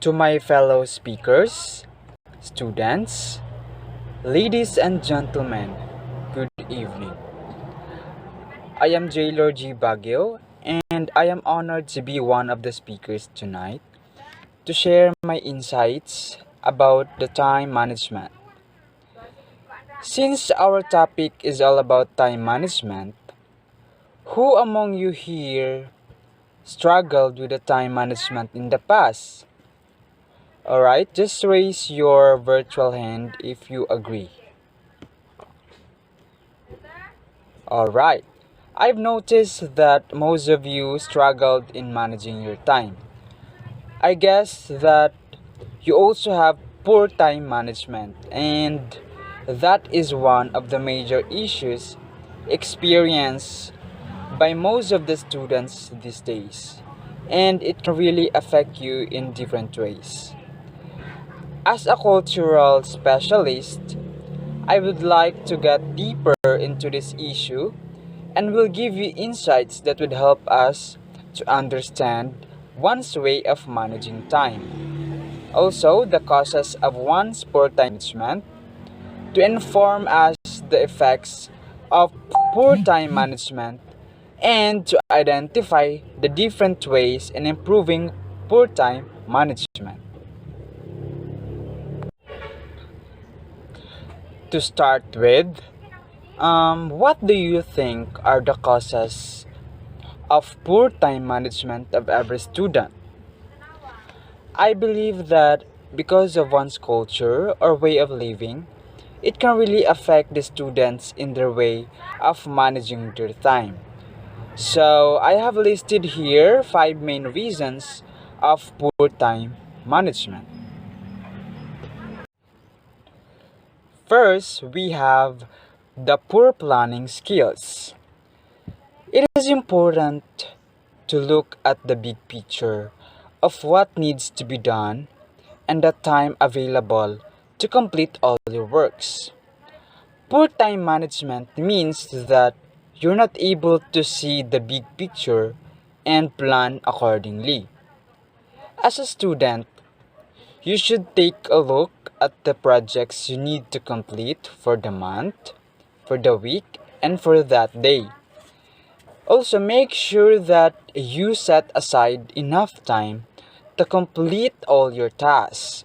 To my fellow speakers, students, ladies and gentlemen, good evening. I am Jailor G. Baguio, and I am honored to be one of the speakers tonight to share my insights about the time management. Since our topic is all about time management, who among you here struggled with the time management in the past? Alright, just raise your virtual hand if you agree. Alright, I've noticed that most of you struggled in managing your time. I guess that you also have poor time management, and that is one of the major issues experienced by most of the students these days, and it can really affect you in different ways. As a cultural specialist, I would like to get deeper into this issue and will give you insights that would help us to understand one's way of managing time. Also, the causes of one's poor time management to inform us the effects of poor time management and to identify the different ways in improving poor time management. To start with, what do you think are the causes of poor time management of every student? I believe that because of one's culture or way of living, it can really affect the students in their way of managing their time. So, I have listed here five main reasons of poor time management. First, we have the poor planning skills. It is important to look at the big picture of what needs to be done and the time available to complete all your works. Poor time management means that you're not able to see the big picture and plan accordingly. As a student, you should take a look at the projects you need to complete for the month, for the week, and for that day. Also, make sure that you set aside enough time to complete all your tasks.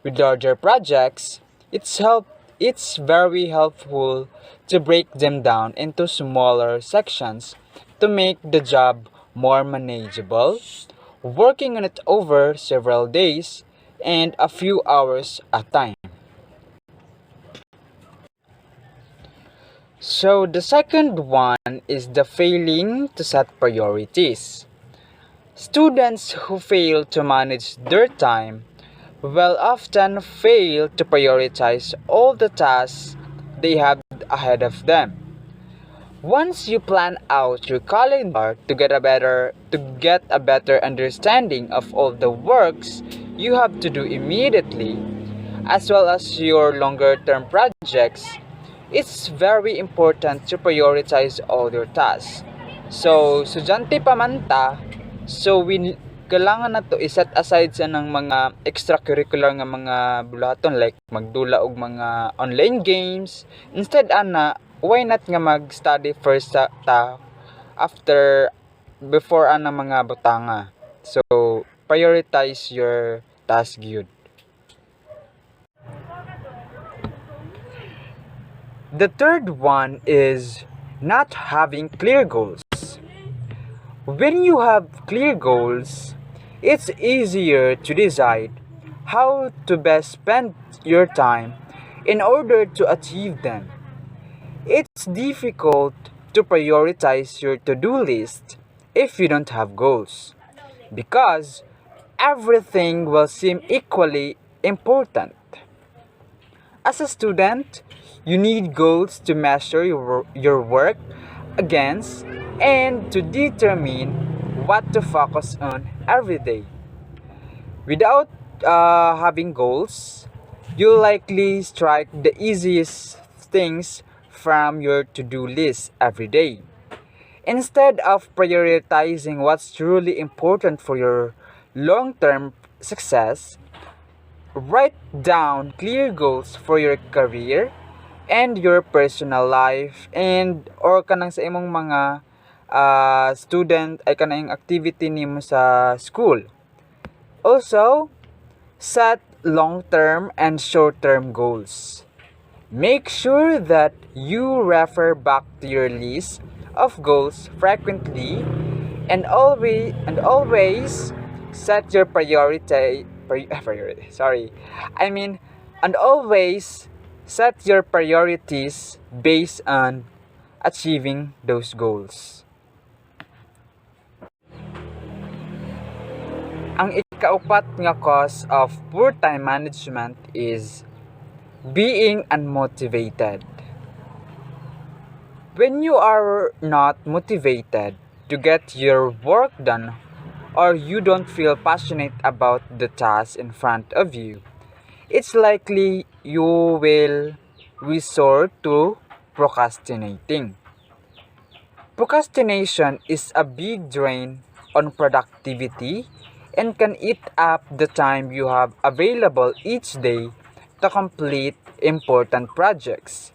With larger projects, it's very helpful to break them down into smaller sections to make the job more manageable, working on it over several days and a few hours at a time. So the second one is the failing to set priorities. Students who fail to manage their time will often fail to prioritize all the tasks they have ahead of them. Once you plan out your calendar to get a better understanding of all the works you have to do immediately, as well as your longer term projects, it's very important to prioritize all your tasks. So, estudyante pa man ta, kailangan na to iset aside sa ng mga extracurricular nga mga bulaton like magdula og mga online games. Instead ana, why not nga mag-study first ta after before ana mga butanga. So, prioritize your task gyud. The third one is not having clear goals. When you have clear goals, it's easier to decide how to best spend your time in order to achieve them. It's difficult to prioritize your to do list if you don't have goals because everything will seem equally important. As a student, you need goals to measure your work against and to determine what to focus on every day. Without having goals, you'll likely strike the easiest things from your to do list every day. Instead of prioritizing what's truly important for long term success, write down clear goals for your career and your personal life and or kanang sa imong mga student ay kanang activity nimo sa school. Also, set long-term and short-term goals. Make sure that you refer back to your list of goals frequently and always set your priority sorry. I mean and always set your priorities based on achieving those goals. Ang ikaupat nga cause of poor time management is being unmotivated. When you are not motivated to get your work done or you don't feel passionate about the task in front of you, it's likely you will resort to procrastinating. Procrastination is a big drain on productivity and can eat up the time you have available each day to complete important projects.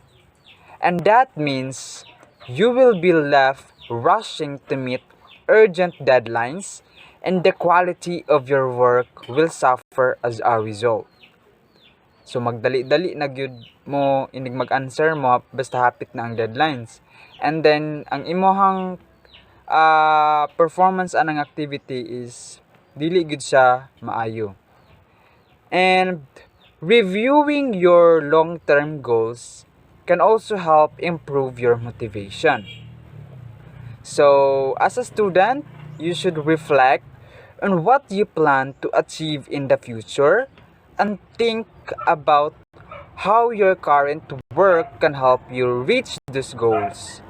And that means you will be left rushing to meet urgent deadlines and the quality of your work will suffer as a result. So magdali-dali na gyud mo inig mag-answer mo basta hapit na ang deadlines. And then ang imong performance anang activity is dili gyud siya maayo. And reviewing your long-term goals can also help improve your motivation. So, as a student, you should reflect on what you plan to achieve in the future and think about how your current work can help you reach these goals.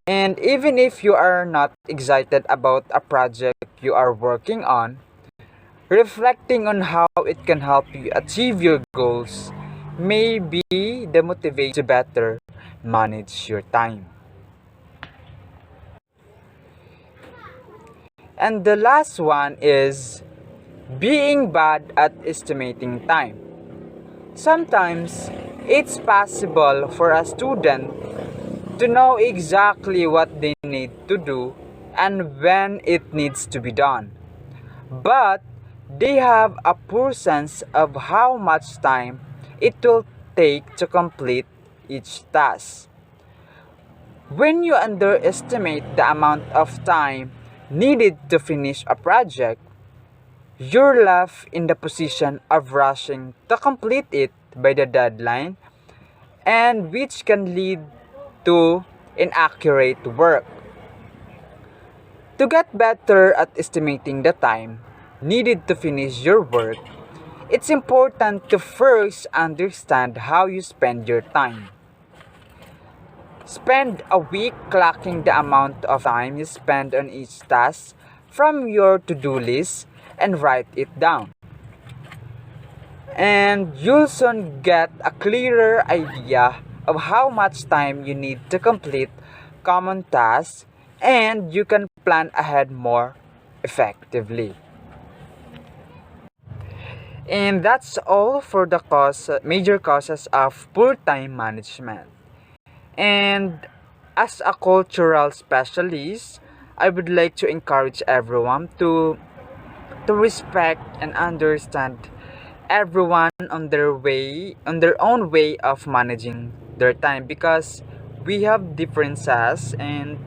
And even if you are not excited about a project you are working on, reflecting on how it can help you achieve your goals may be the motivation to better manage your time. And the last one is being bad at estimating time. Sometimes it's possible for a student to know exactly what they need to do and when it needs to be done. But they have a poor sense of how much time it will take to complete each task. When you underestimate the amount of time needed to finish a project, you're left in the position of rushing to complete it by the deadline, and which can lead to inaccurate work. To get better at estimating the time needed to finish your work, it's important to first understand how you spend your time. Spend a week clocking the amount of time you spend on each task from your to-do list and write it down. And you'll soon get a clearer idea of how much time you need to complete common tasks, and you can plan ahead more effectively. And that's all for the major causes of poor time management. And as a cultural specialist, I would like to encourage everyone to respect and understand everyone on their own way of managing their time, because we have differences and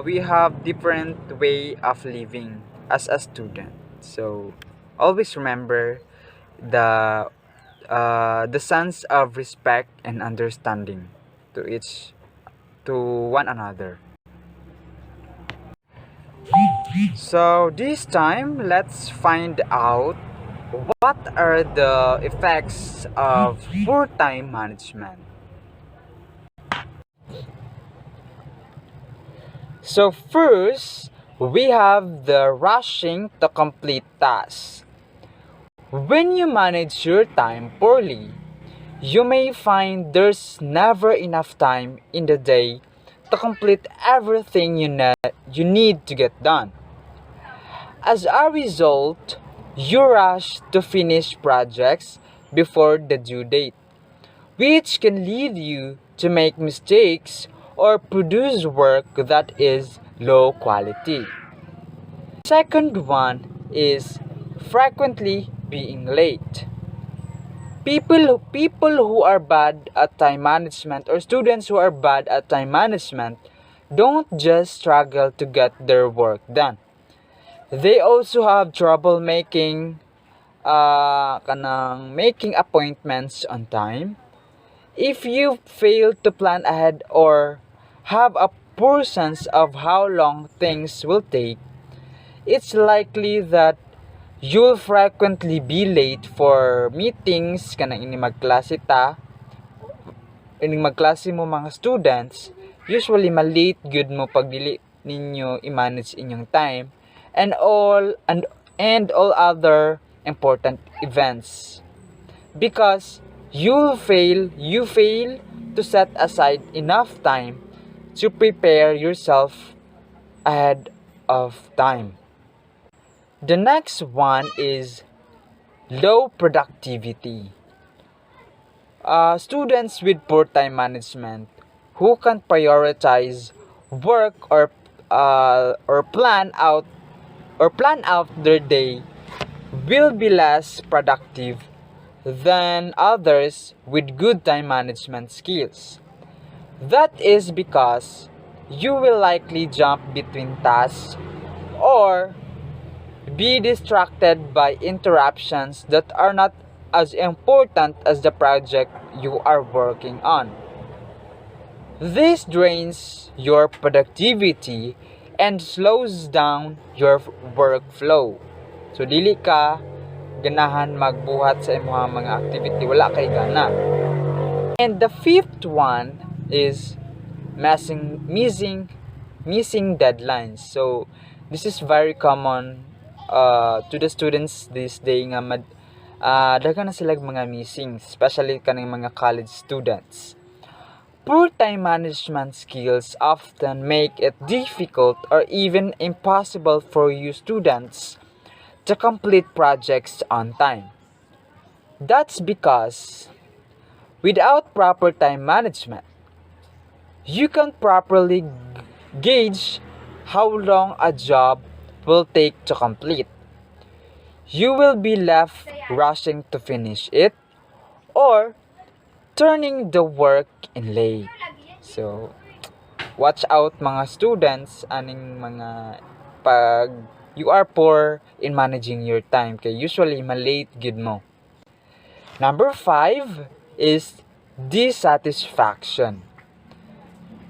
we have different way of living as a student. So always remember the the sense of respect and understanding to each to one another. So this time let's find out what are the effects of poor time management. So first, we have the rushing to complete tasks. When you manage your time poorly, you may find there's never enough time in the day to complete everything you need to get done. As a result, you rush to finish projects before the due date, which can lead you to make mistakes or produce work that is low quality. Second one is frequently being late. People who are bad at time management, or students who are bad at time management, don't just struggle to get their work done. They also have trouble making appointments on time. If you fail to plan ahead or have a poor sense of how long things will take, it's likely that you'll frequently be late for meetings kanang ining magklase mo mga students. Usually malate gyud mo pag dili ninyo i-manage inyong time and all other important events, because you fail to set aside enough time to prepare yourself ahead of time. The next one is low productivity. Students with poor time management who can prioritize work or plan out their day will be less productive than others with good time management skills. That is because you will likely jump between tasks or be distracted by interruptions that are not as important as the project you are working on. This drains your productivity and slows down your workflow. So dili ka ganahan magbuhat sa imong mga activity, wala kay gana. And the fifth one is missing deadlines. So this is very common to the students this day nga daghan na sila mga missing, especially kaning mga college students. Poor time management skills often make it difficult or even impossible for you students to complete projects on time. That's because without proper time management, you can properly gauge how long a job will take to complete. You will be left rushing to finish it or turning the work in late. So, watch out mga students aning mga pag you are poor in managing your time kay usually malate gid mo. Number 5 is dissatisfaction.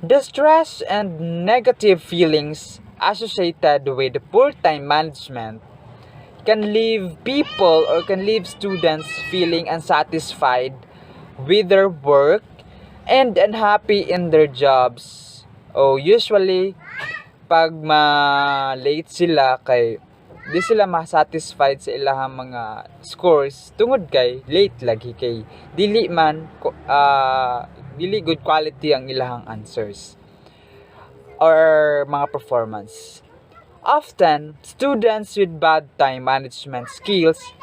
The stress and negative feelings associated with poor time management can leave students feeling unsatisfied with their work and unhappy in their jobs. Usually pag ma-late sila kay di sila ma-satisfied sa ilahang mga scores tungod kay late lagi kay dili good quality ang ilahang answers or mga performance. Often, students with bad time management skills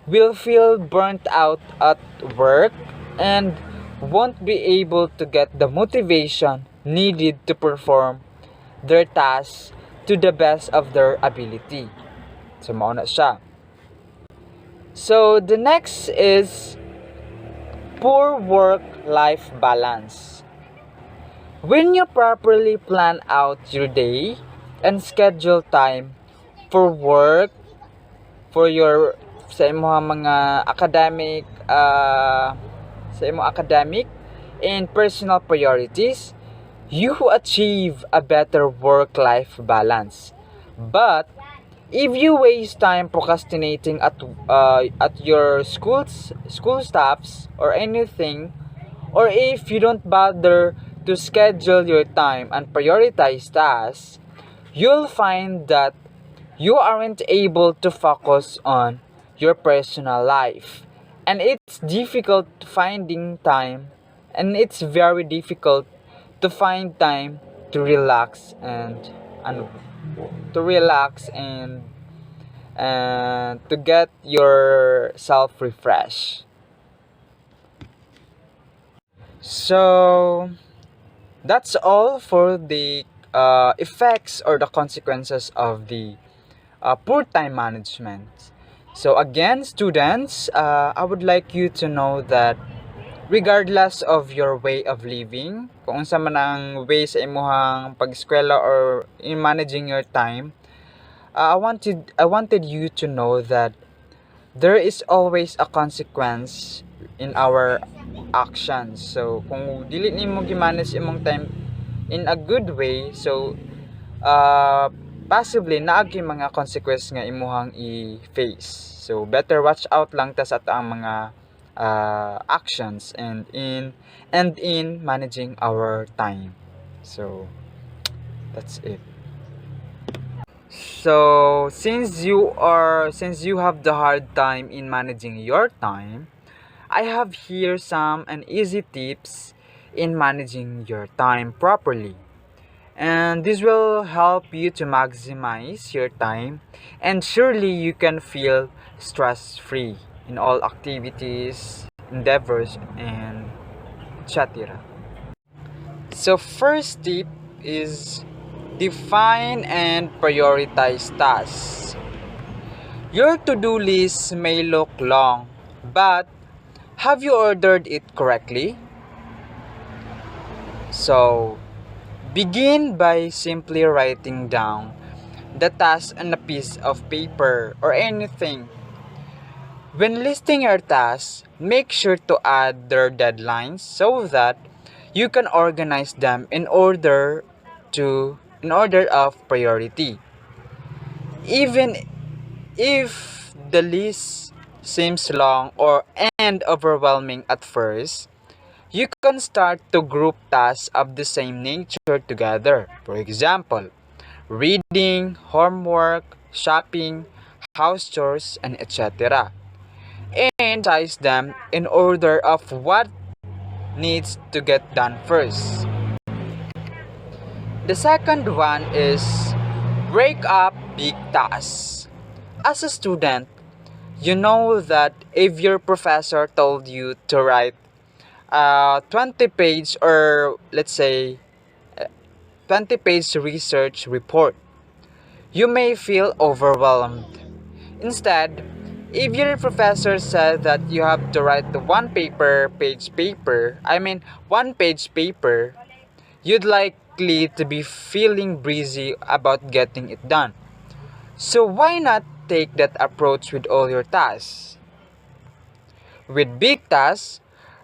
will feel burnt out at work and won't be able to get the motivation needed to perform their tasks to the best of their ability. So, mao na siya. So, the next is poor work-life balance. When you properly plan out your day and schedule time for work, for your sa imong mga academic and personal priorities, you achieve a better work-life balance. But if you waste time procrastinating at your school staffs or anything, or if you don't bother to schedule your time and prioritize tasks, you'll find that you aren't able to focus on your personal life. And it's very difficult to find time to relax and and to get yourself refreshed. So that's all for the effects or the consequences of the poor time management. So again, students, I would like you to know that regardless of your way of living, kung unsa man ang way sa imuhang pag-eskwela or in managing your time, I wanted you to know that there is always a consequence in our actions. So kung dili nimo gi-manage imong time in a good way, so possibly naagi mga consequence nga imuhang i-face. So better watch out lang ta sa ang mga actions and in managing our time. So that's it. So since you have the hard time in managing your time, I have here some and easy tips in managing your time properly. And this will help you to maximize your time, and surely you can feel stress free in all activities, endeavors, and etc. So first tip is define and prioritize tasks. Your to-do list may look long, but have you ordered it correctly? So begin by simply writing down the task on a piece of paper or anything. When listing your tasks, make sure to add their deadlines so that you can organize them in order of priority. Even if the list seems long or and overwhelming at first, you can start to group tasks of the same nature together. For example, reading, homework, shopping, house chores, and etc. And size them in order of what needs to get done first. The second one is break up big tasks. As a student, you know that if your professor told you to write a 20-page or let's say 20-page research report, you may feel overwhelmed. Instead, if your professor said that you have to write the one page paper, you'd likely to be feeling breezy about getting it done. So why not take that approach with all your tasks? With big tasks,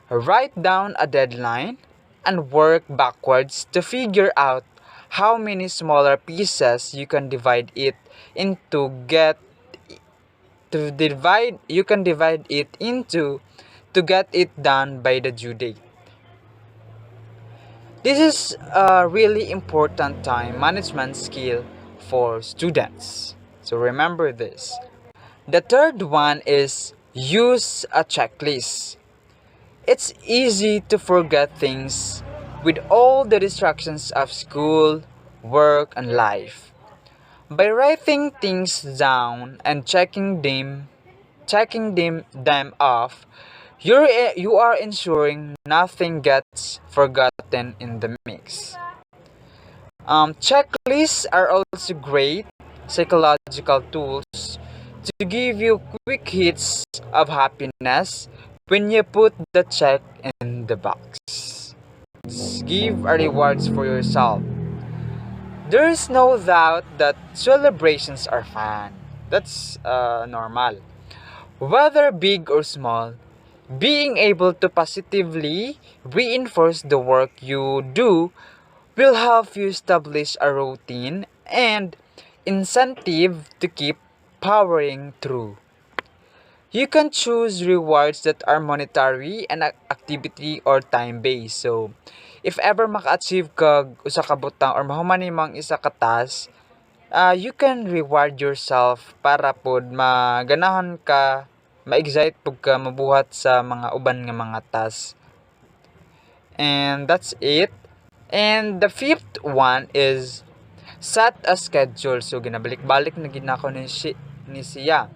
write down a deadline and work backwards to figure out how many smaller pieces you can divide it into get to divide you can divide it into to get it done by the due date. This is a really important time management skill for students. So remember this. The third one is use a checklist. It's easy to forget things with all the distractions of school, work, and life. By writing things down and checking them off, you are ensuring nothing gets forgotten in the mix. Checklists are also great psychological tools to give you quick hits of happiness when you put the check in the box. Give a rewards for yourself. There is no doubt that celebrations are fun. That's normal. Whether big or small, being able to positively reinforce the work you do will help you establish a routine and incentive to keep powering through. You can choose rewards that are monetary and activity or time-based. So, if ever maka-achieve ka usa ka butang or mahuman nimong isa ka task, you can reward yourself para pod maganahon ka, ma-excite pud ka mabuhat sa mga uban nga mga task. And that's it. And the fifth one is set a schedule. So ginabalik-balik na ginako ni ni siya.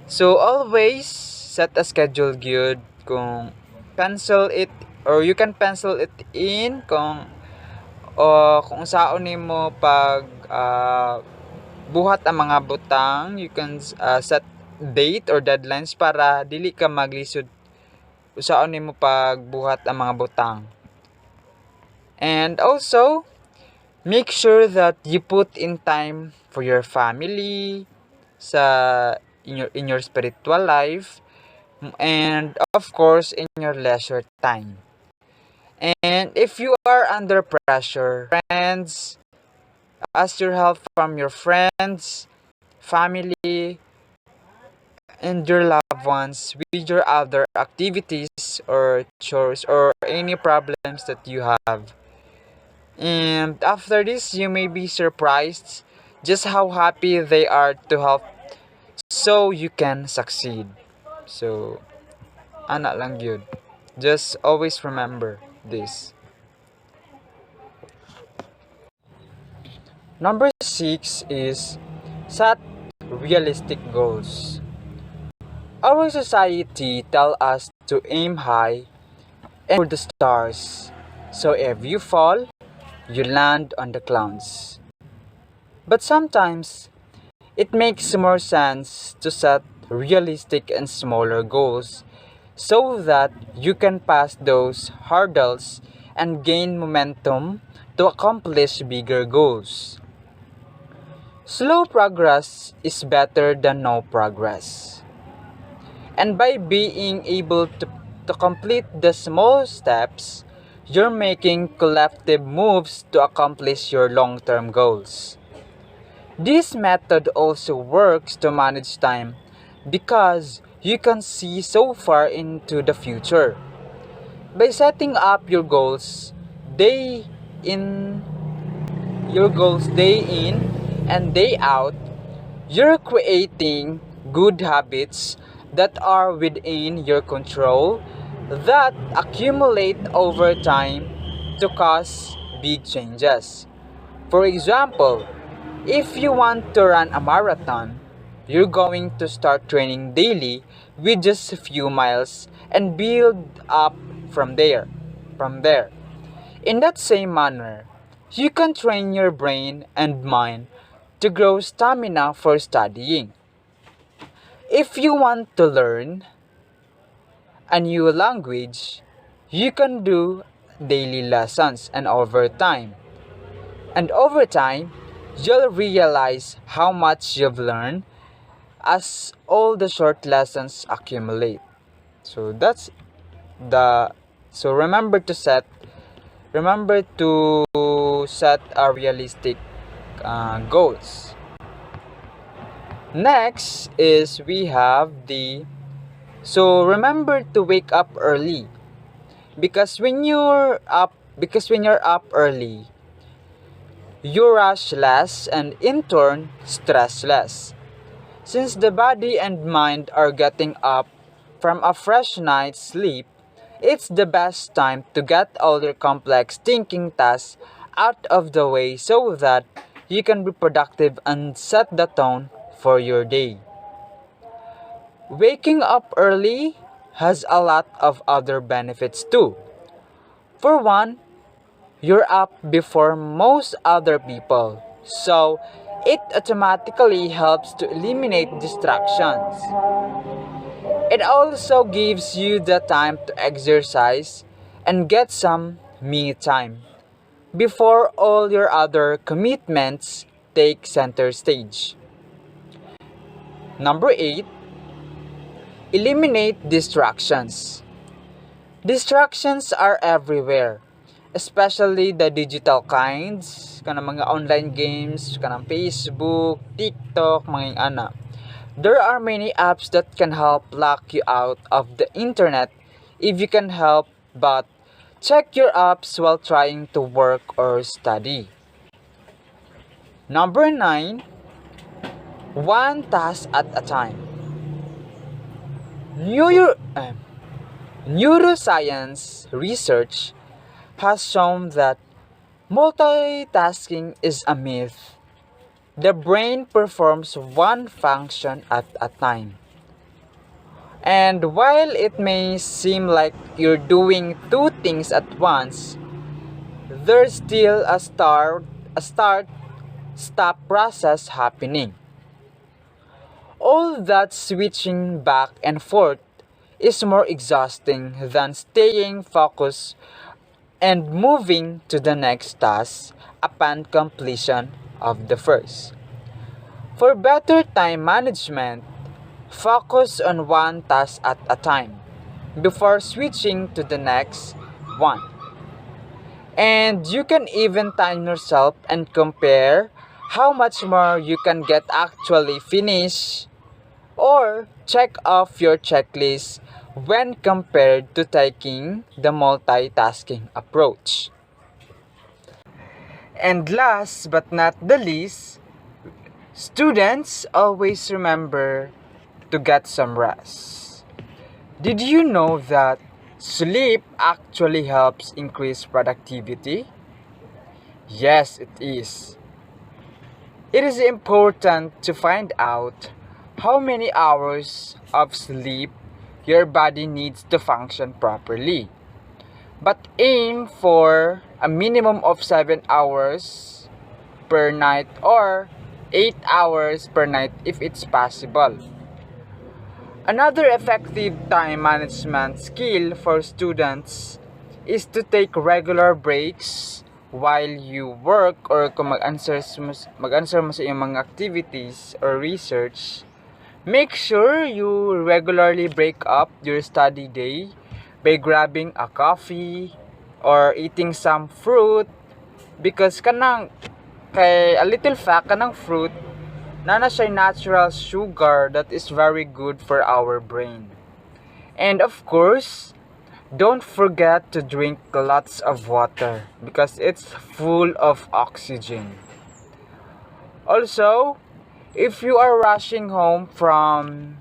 So always set a schedule good kung pencil it or you can pencil it in kung saon nimo pag buhat ang mga butang. You can set date or deadlines para dili ka maglisod usaon nimo pagbuhat ang mga butang. And also, make sure that you put in time for your family, in your spiritual life, and of course in your leisure time. And if you are under pressure, friends, ask your help from your friends, family, and your loved ones with your other activities or chores or any problems that you have. And after this, you may be surprised just how happy they are to help so you can succeed. So, ana lang yun. Just always remember this. Number 6 is set realistic goals. Our society tell us to aim high and for the stars. So if you fall, you land on the clouds. But sometimes it makes more sense to set realistic and smaller goals so that you can pass those hurdles and gain momentum to accomplish bigger goals. Slow progress is better than no progress. And by being able to complete the small steps, you're making collective moves to accomplish your long term goals. This method also works to manage time because you can see so far into the future. By setting up day in day in and day out, you're creating good habits that are within your control that accumulate over time to cause big changes. For example, if you want to run a marathon, you're going to start training daily with just a few miles and build up from there. From there. In that same manner, you can train your brain and mind to grow stamina for studying. If you want to learn a new language, you can do daily lessons and over time, you'll realize how much you've learned as all the short lessons accumulate. So that's the so remember to set a realistic goals. Next is we have the so remember to wake up early because when you're up early, you rush less and in turn stress less. Since the body and mind are getting up from a fresh night's sleep, it's the best time to get all your complex thinking tasks out of the way so that you can be productive and set the tone for your day. Waking up early has a lot of other benefits too. For one, you're up before most other people, so it automatically helps to eliminate distractions. It also gives you the time to exercise and get some me time before all your other commitments take center stage. Number 8, eliminate distractions. Distractions are everywhere, especially the digital kinds, kanang mga online games, kanang Facebook, TikTok, mga ana. There are many apps that can help lock you out of the internet if you can help, but check your apps while trying to work or study. Number 9, one task at a time. Neuroscience research has shown that multitasking is a myth The brain performs one function at a time. And while it may seem like you're doing two things at once, there's still a start stop process happening. All that switching back and forth is more exhausting than staying focused and moving to the next task upon completion of the first. For better time management, focus on one task at a time before switching to the next one. And you can even time yourself and compare how much more you can get actually finished or check off your checklist when compared to taking the multitasking approach. And last but not the least, students always remember to get some rest. Did you know that sleep actually helps increase productivity? Yes, it is. It is important to find out how many hours of sleep your body needs to function properly. But aim for a minimum of 7 hours per night or 8 hours per night if it's possible. Another effective time management skill for students is to take regular breaks while you work or kung mag-answer mo sa iyong mga activities or research. Make sure you regularly break up your study day by grabbing a coffee or eating some fruit because kay a little fact kanang fruit na siya natural sugar that is very good for our brain. And of course, don't forget to drink lots of water because it's full of oxygen. Also, if you are rushing home from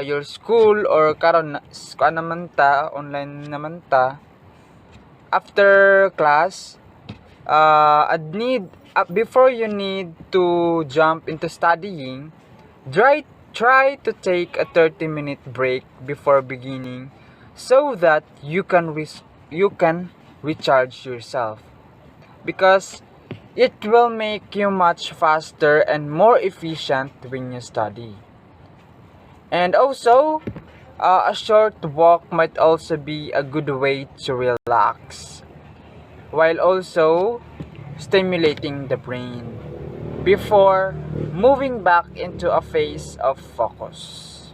your school or karon naman ta online naman ta after class before you need to jump into studying, try to take a 30-minute break before beginning so that you can recharge yourself because it will make you much faster and more efficient when you study. And also, a short walk might also be a good way to relax while also stimulating the brain before moving back into a phase of focus.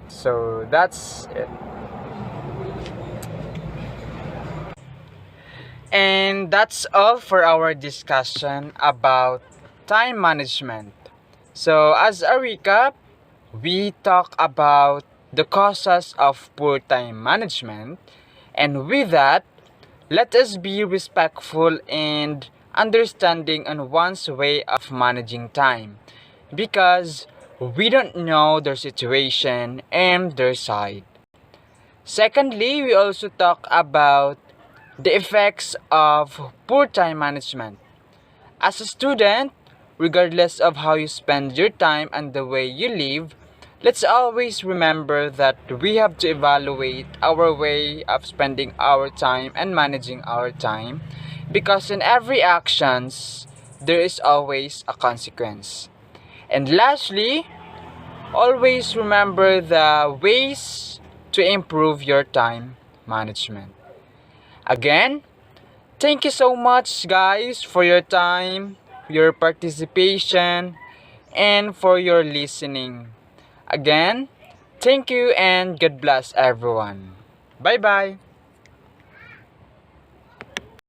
So that's it. And that's all for our discussion about time management. So, as a recap, we talk about the causes of poor time management, and with that, let us be respectful and understanding on one's way of managing time because we don't know their situation and their side. Secondly, we also talk about the effects of poor time management. As a student, regardless of how you spend your time and the way you live, let's always remember that we have to evaluate our way of spending our time and managing our time because in every actions, there is always a consequence. And lastly, always remember the ways to improve your time management. Again, thank you so much, guys, for your time, your participation, and for your listening. Again, thank you and God bless everyone. Bye bye.